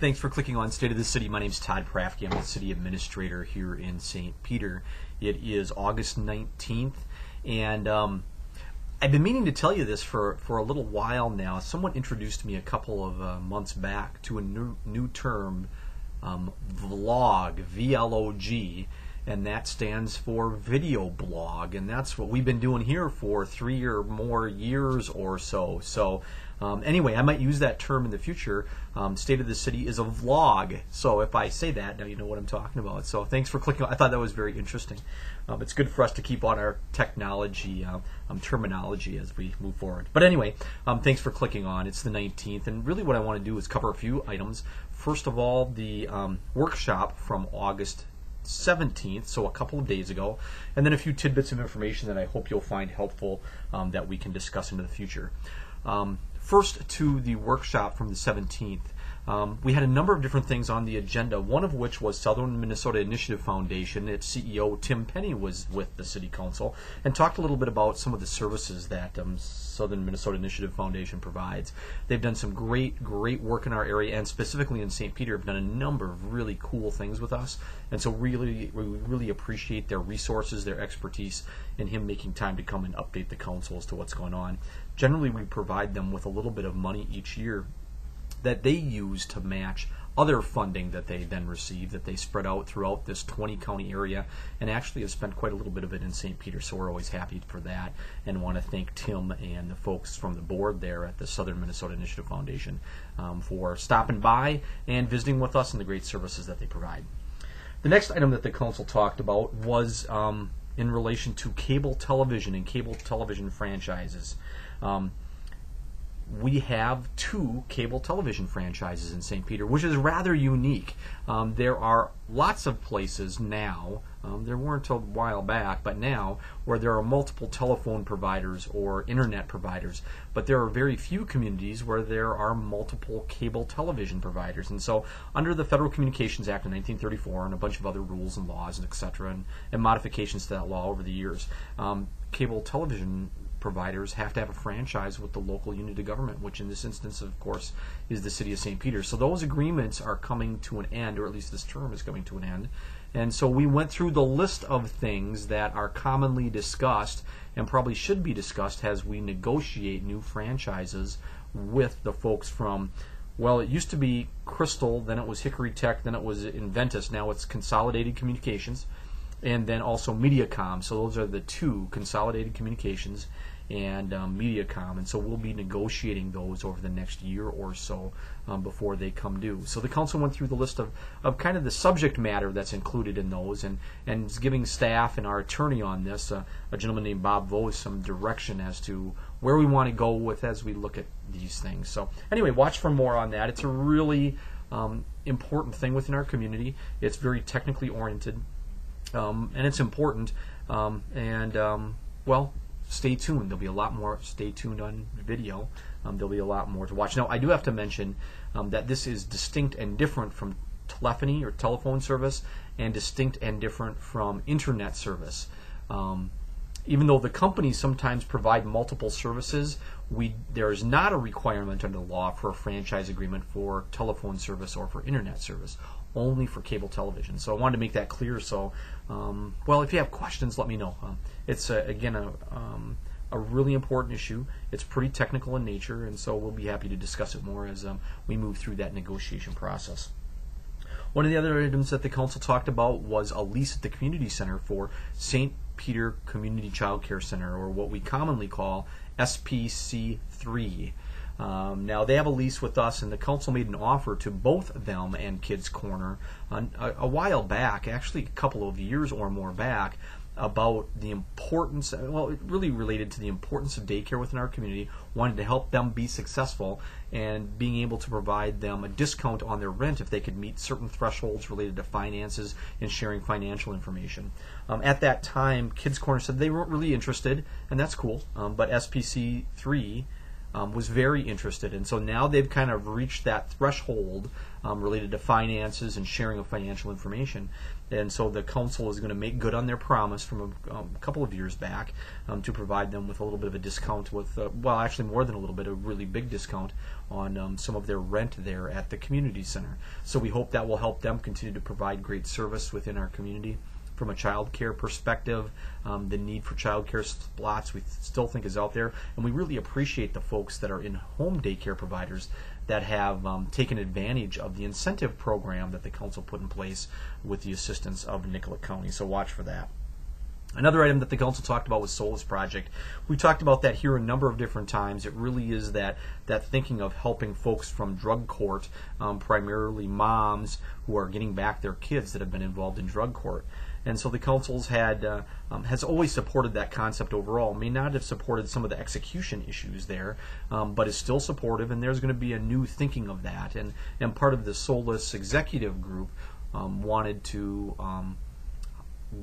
Thanks for clicking on State of the City. My name's Todd Prafke. I'm the City Administrator here in St. Peter. It is August 19th, and I've been meaning to tell you this for a little while now. Someone introduced me a couple of months back to a new term, vlog, V-L-O-G, and that stands for video blog, and that's what we've been doing here for 3 or more years or so. Anyway, I might use that term in the future. State of the City is a vlog, so if I say that, now you know what I'm talking about. So thanks for clicking on. I thought that was very interesting. It's good for us to keep on our technology terminology as we move forward. But anyway, thanks for clicking on. It's the 19th, and really what I want to do is cover a few items. First of all, the workshop from August 17th, so a couple of days ago, and then a few tidbits of information that I hope you'll find helpful that we can discuss into the future. First, to the workshop from the 17th. We had a number of different things on the agenda, one of which was Southern Minnesota Initiative Foundation. Its CEO, Tim Penny, was with the City Council and talked a little bit about some of the services that Southern Minnesota Initiative Foundation provides. They've done some great work in our area, and specifically in St. Peter have done a number of really cool things with us, and so we really appreciate their resources, their expertise, and him making time to come and update the council as to what's going on. Generally, we provide them with a little bit of money each year that they use to match other funding that they then receive, that they spread out throughout this 20-county area, and actually have spent quite a little bit of it in St. Peter, so we're always happy for that, and want to thank Tim and the folks from the board there at the Southern Minnesota Initiative Foundation for stopping by and visiting with us and the great services that they provide. The next item that the council talked about was in relation to cable television and cable television franchises. We have 2 cable television franchises in St. Peter, which is rather unique. There are lots of places now, there weren't a while back, but now, where there are multiple telephone providers or internet providers, but there are very few communities where there are multiple cable television providers. And so, under the Federal Communications Act of 1934 and a bunch of other rules and laws and etc., and modifications to that law over the years, cable television providers have to have a franchise with the local unit of government, which in this instance, of course, is the City of St. Peter. So those agreements are coming to an end, or at least this term is coming to an end. And so we went through the list of things that are commonly discussed and probably should be discussed as we negotiate new franchises with the folks from, well, it used to be Crystal, then it was Hickory Tech, then it was Inventus, now it's Consolidated Communications, and then also Mediacom. So those are the 2, Consolidated Communications and Mediacom, and so we'll be negotiating those over the next year or so before they come due. So the council went through the list of kind of the subject matter that's included in those, and is giving staff and our attorney on this, a gentleman named Bob Vose, some direction as to where we want to go with as we look at these things. So anyway, watch for more on that. It's a really important thing within our community. It's very technically oriented. And it's important, well, stay tuned. There'll be a lot more. Stay tuned on video. There'll be a lot more to watch. Now, I do have to mention that this is distinct and different from telephony or telephone service, and distinct and different from internet service. Even though the companies sometimes provide multiple services, there is not a requirement under law for a franchise agreement for telephone service or for internet service, only for cable television. So I wanted to make that clear. So, well, if you have questions, let me know. It's, again, a really important issue. It's pretty technical in nature, and so we'll be happy to discuss it more as we move through that negotiation process. One of the other items that the council talked about was a lease at the community center for St. Peter Community Child Care Center, or what we commonly call SPC3. Now, they have a lease with us, and the council made an offer to both them and Kids Corner a while back, actually a couple of years or more back, about the importance, well, it really related to the importance of daycare within our community, wanted to help them be successful, and being able to provide them a discount on their rent if they could meet certain thresholds related to finances and sharing financial information. At that time, Kids Corner said they weren't really interested, and that's cool, but SPC3 was very interested. And so now they've kind of reached that threshold related to finances and sharing of financial information. And so the council is going to make good on their promise from a couple of years back to provide them with a little bit of a discount with, well, actually more than a little bit, a really big discount on some of their rent there at the community center. So we hope that will help them continue to provide great service within our community. From a child care perspective, the need for child care slots we still think is out there, and we really appreciate the folks that are in home daycare providers that have taken advantage of the incentive program that the council put in place with the assistance of Nicollet County. So watch for that. Another item that the council talked about was Solace Project. We talked about that here a number of different times. It really is that thinking of helping folks from drug court, primarily moms who are getting back their kids that have been involved in drug court. And so the council's has always supported that concept overall. May not have supported some of the execution issues there, but is still supportive, and there's going to be a new thinking of that. And part of the Solace executive group wanted to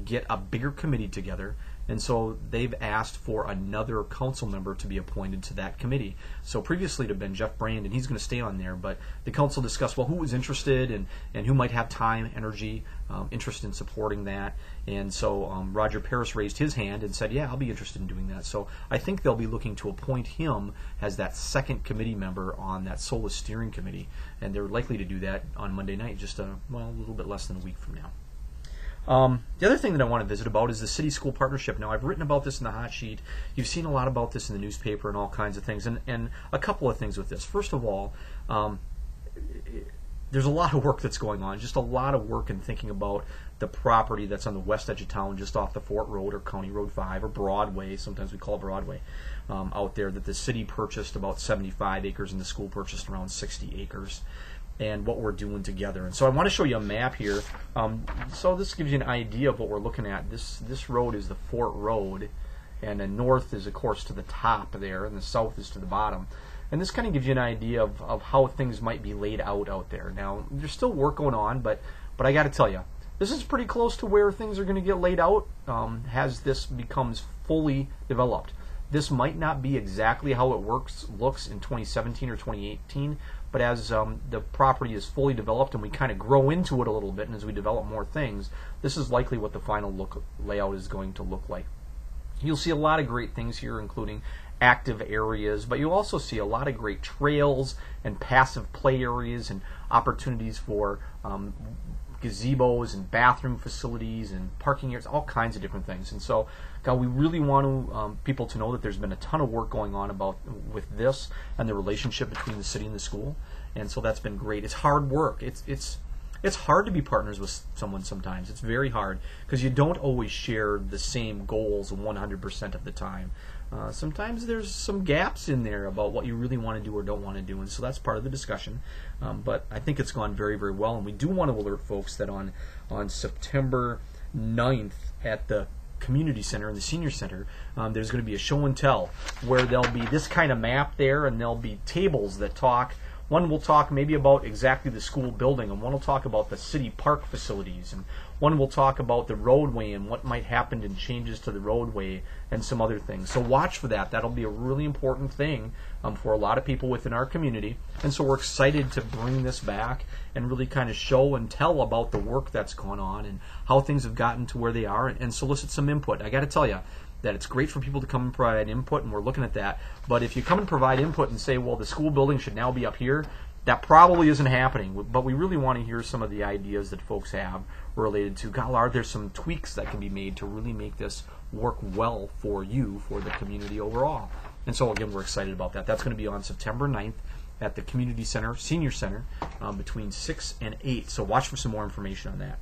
get a bigger committee together, and so they've asked for another council member to be appointed to that committee. So previously it had been Jeff Brand, and he's going to stay on there, but the council discussed, well, who was interested and who might have time, energy, interest in supporting that. And so Roger Paris raised his hand and said, yeah, I'll be interested in doing that. So I think they'll be looking to appoint him as that second committee member on that Solace steering committee, and they're likely to do that on Monday night, just a little bit less than a week from now. The other thing that I want to visit about is the city-school partnership. Now, I've written about this in the hot sheet. You've seen a lot about this in the newspaper and all kinds of things. And a couple of things with this. First of all, there's a lot of work that's going on, just a lot of work in thinking about the property that's on the west edge of town, just off the Fort Road or County Road 5 or Broadway, sometimes we call it Broadway, out there, that the city purchased about 75 acres and the school purchased around 60 acres. And what we're doing together. And so I want to show you a map here. So this gives you an idea of what we're looking at. This road is the Fort Road, and the north is, of course, to the top there, and the south is to the bottom. And this kind of gives you an idea of how things might be laid out there. Now, there's still work going on, but I got to tell you, this is pretty close to where things are going to get laid out as this becomes fully developed. This might not be exactly how it looks in 2017 or 2018, but as the property is fully developed and we kind of grow into it a little bit, and as we develop more things, this is likely what the final layout is going to look like. You'll see a lot of great things here, including active areas, but you'll also see a lot of great trails and passive play areas and opportunities for gazebos and bathroom facilities and parking areas, all kinds of different things. And so, God, we really want people to know that there's been a ton of work going on with this and the relationship between the city and the school. And so that's been great. It's hard work. It's hard to be partners with someone sometimes. It's very hard because you don't always share the same goals 100% of the time. Sometimes there's some gaps in there about what you really want to do or don't want to do, and so that's part of the discussion. But I think it's gone very, very well, and we do want to alert folks that on September 9th at the Community Center and the Senior Center, there's going to be a show and tell where there'll be this kind of map there, and there'll be tables that talk. One will talk maybe about exactly the school building, and one will talk about the city park facilities, and one will talk about the roadway and what might happen in changes to the roadway and some other things. So watch for that. That'll be a really important thing for a lot of people within our community. And so we're excited to bring this back and really kind of show and tell about the work that's gone on and how things have gotten to where they are and solicit some input. I got to tell you that it's great for people to come and provide input, and we're looking at that. But if you come and provide input and say, well, the school building should now be up here, that probably isn't happening. But we really want to hear some of the ideas that folks have related to, God, are there some tweaks that can be made to really make this work well for you, for the community overall? And so, again, we're excited about that. That's going to be on September 9th at the Community Center, Senior Center, between 6 and 8. So watch for some more information on that.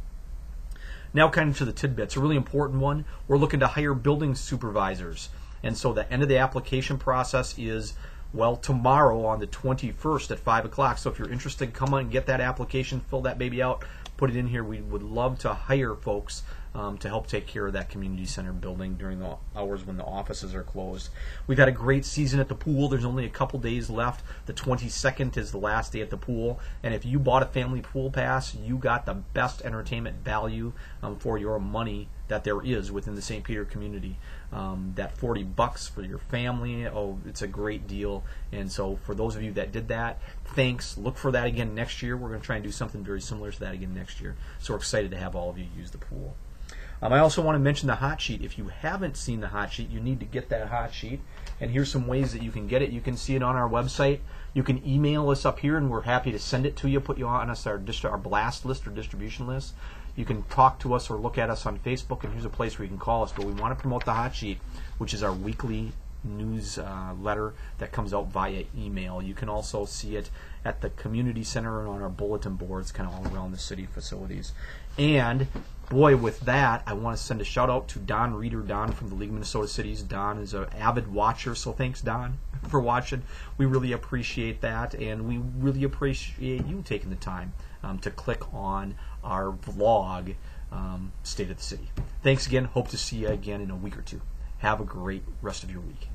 Now kind of to the tidbits, a really important one. We're looking to hire building supervisors. And so the end of the application process is, well, tomorrow on the 21st at 5 o'clock. So if you're interested, come on and get that application, fill that baby out, put it in here. We would love to hire folks to help take care of that community center building during the hours when the offices are closed. We've had a great season at the pool. There's only a couple days left. The 22nd is the last day at the pool, and if you bought a family pool pass, you got the best entertainment value for your money that there is within the St. Peter community. That $40 for your family, oh, it's a great deal. And so for those of you that did that, thanks. Look for that again next year. We're going to try and do something very similar to that again next year. So we're excited to have all of you use the pool. I also want to mention the hot sheet. If you haven't seen the hot sheet, you need to get that hot sheet. And here's some ways that you can get it. You can see it on our website. You can email us up here, and we're happy to send it to you, put you on us our blast list or distribution list. You can talk to us or look at us on Facebook, and here's a place where you can call us. But we want to promote the hot sheet, which is our weekly news letter that comes out via email. You can also see it at the community center and on our bulletin boards kind of all around the city facilities. And boy, with that, I want to send a shout out to Don Reeder. Don from the League of Minnesota Cities. Don is an avid watcher, so thanks, Don, for watching. We really appreciate that, and we really appreciate you taking the time to click on our vlog, State of the City. Thanks again. Hope to see you again in a week or two. Have a great rest of your week.